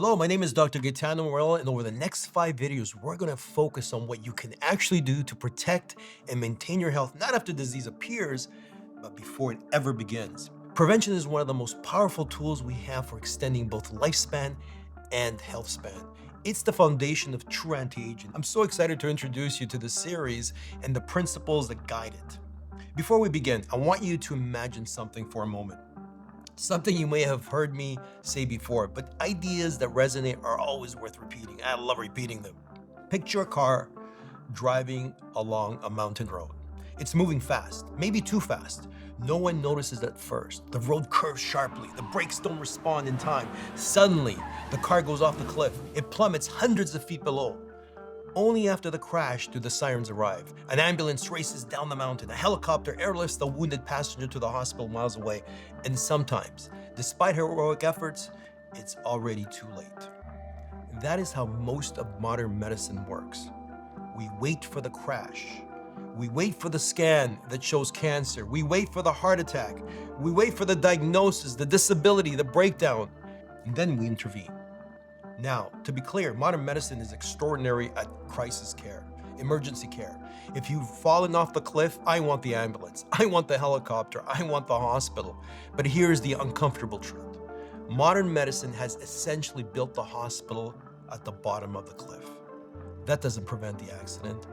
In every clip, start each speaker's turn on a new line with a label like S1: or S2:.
S1: Hello, my name is Dr. Gaetano Morello, and over the next 5 videos, we're going to focus on what you can actually do to protect and maintain your health, not after disease appears, but before it ever begins. Prevention is one of the most powerful tools we have for extending both lifespan and health span. It's the foundation of true anti-aging. I'm so excited to introduce you to this series and the principles that guide it. Before we begin, I want you to imagine something for a moment. Something you may have heard me say before, but ideas that resonate are always worth repeating. I love repeating them. Picture a car driving along a mountain road. It's moving fast, maybe too fast. No one notices at first. The road curves sharply. The brakes don't respond in time. Suddenly, the car goes off the cliff. It plummets hundreds of feet below. Only after the crash do the sirens arrive. An ambulance races down the mountain. A helicopter airlifts the wounded passenger to the hospital miles away. And sometimes, despite heroic efforts, it's already too late. That is how most of modern medicine works. We wait for the crash. We wait for the scan that shows cancer. We wait for the heart attack. We wait for the diagnosis, the disability, the breakdown, and then we intervene. Now, to be clear, modern medicine is extraordinary at crisis care, emergency care. If you've fallen off the cliff, I want the ambulance. I want the helicopter. I want the hospital. But here's the uncomfortable truth. Modern medicine has essentially built the hospital at the bottom of the cliff. That doesn't prevent the accident.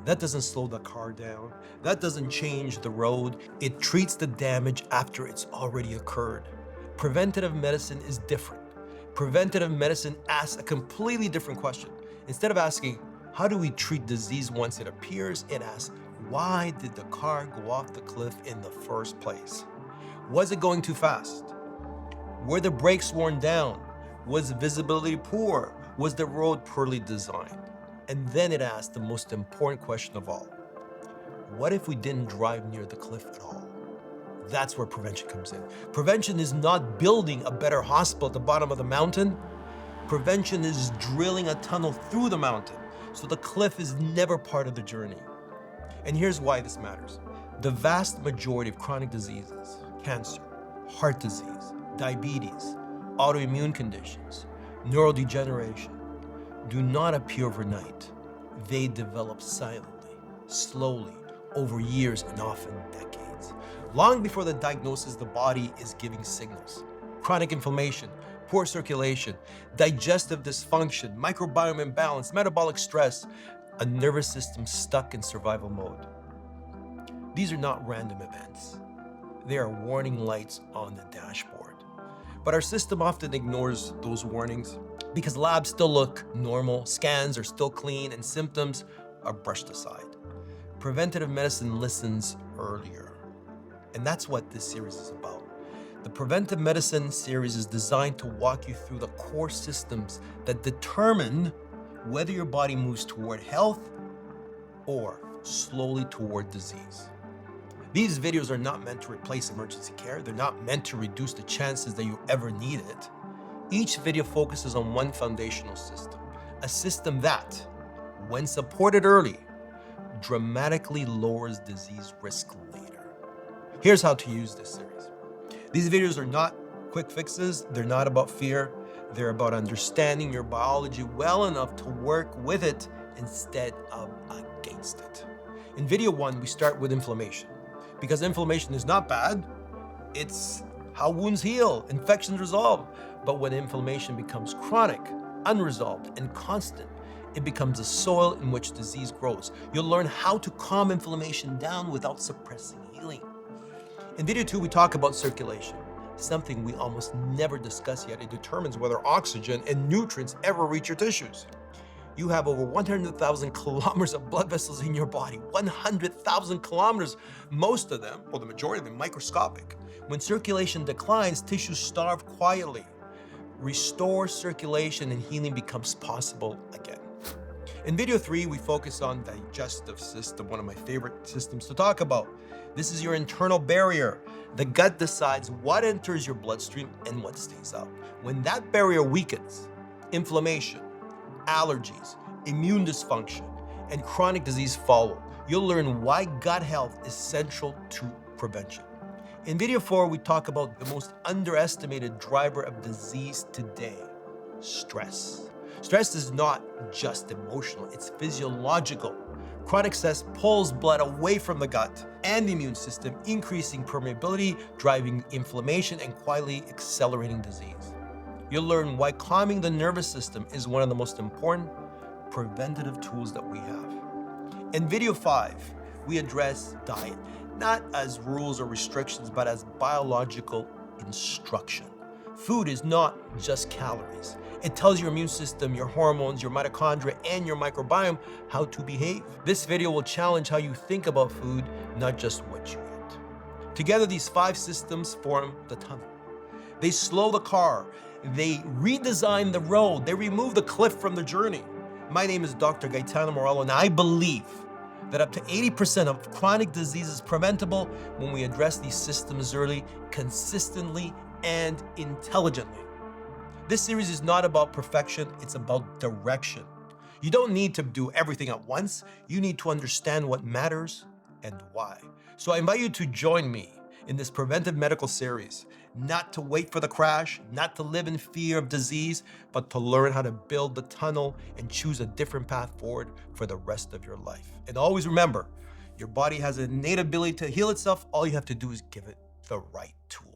S1: That doesn't slow the car down. That doesn't change the road. It treats the damage after it's already occurred. Preventative medicine is different. Preventative medicine asks a completely different question. Instead of asking, how do we treat disease once it appears, it asks, why did the car go off the cliff in the first place? Was it going too fast? Were the brakes worn down? Was visibility poor? Was the road poorly designed? And then it asks the most important question of all. What if we didn't drive near the cliff at all? That's where prevention comes in. Prevention is not building a better hospital at the bottom of the mountain. Prevention is drilling a tunnel through the mountain, so the cliff is never part of the journey. And here's why this matters. The vast majority of chronic diseases, cancer, heart disease, diabetes, autoimmune conditions, neurodegeneration, do not appear overnight. They develop silently, slowly, over years and often decades. Long before the diagnosis, the body is giving signals. Chronic inflammation, poor circulation, digestive dysfunction, microbiome imbalance, metabolic stress, a nervous system stuck in survival mode. These are not random events. They are warning lights on the dashboard. But our system often ignores those warnings because labs still look normal, scans are still clean, and symptoms are brushed aside. Preventative medicine listens earlier. And that's what this series is about. The Preventive Medicine series is designed to walk you through the core systems that determine whether your body moves toward health or slowly toward disease. These videos are not meant to replace emergency care. They're not meant to reduce the chances that you ever need it. Each video focuses on one foundational system, a system that, when supported early, dramatically lowers disease risk later. Here's how to use this series. These videos are not quick fixes. They're not about fear. They're about understanding your biology well enough to work with it instead of against it. In video 1, we start with inflammation. Because inflammation is not bad. It's how wounds heal, infections resolve. But when inflammation becomes chronic, unresolved, and constant, it becomes a soil in which disease grows. You'll learn how to calm inflammation down without suppressing healing. In video 2, we talk about circulation, something we almost never discuss yet. It determines whether oxygen and nutrients ever reach your tissues. You have over 100,000 kilometers of blood vessels in your body, 100,000 kilometers, most of them, well, the majority of them, microscopic. When circulation declines, tissues starve quietly. Restore circulation and healing becomes possible again. In video 3, we focus on digestive system, one of my favorite systems to talk about. This is your internal barrier. The gut decides what enters your bloodstream and what stays out. When that barrier weakens, inflammation, allergies, immune dysfunction, and chronic disease follow. You'll learn why gut health is central to prevention. In video 4, we talk about the most underestimated driver of disease today, stress. Stress is not just emotional, it's physiological. Chronic stress pulls blood away from the gut and the immune system, increasing permeability, driving inflammation, and quietly accelerating disease. You'll learn why calming the nervous system is one of the most important preventative tools that we have. In video 5, we address diet, not as rules or restrictions, but as biological instruction. Food is not just calories. It tells your immune system, your hormones, your mitochondria, and your microbiome how to behave. This video will challenge how you think about food, not just what you eat. Together, these 5 systems form the tunnel. They slow the car, they redesign the road, they remove the cliff from the journey. My name is Dr. Gaetano Morello, and I believe that up to 80% of chronic disease is preventable when we address these systems early, consistently, and intelligently. This series is not about perfection, it's about direction. You don't need to do everything at once. You need to understand what matters and why. So I invite you to join me in this preventive medical series, not to wait for the crash, not to live in fear of disease, but to learn how to build the tunnel and choose a different path forward for the rest of your life. And always remember, your body has an innate ability to heal itself. All you have to do is give it the right tools.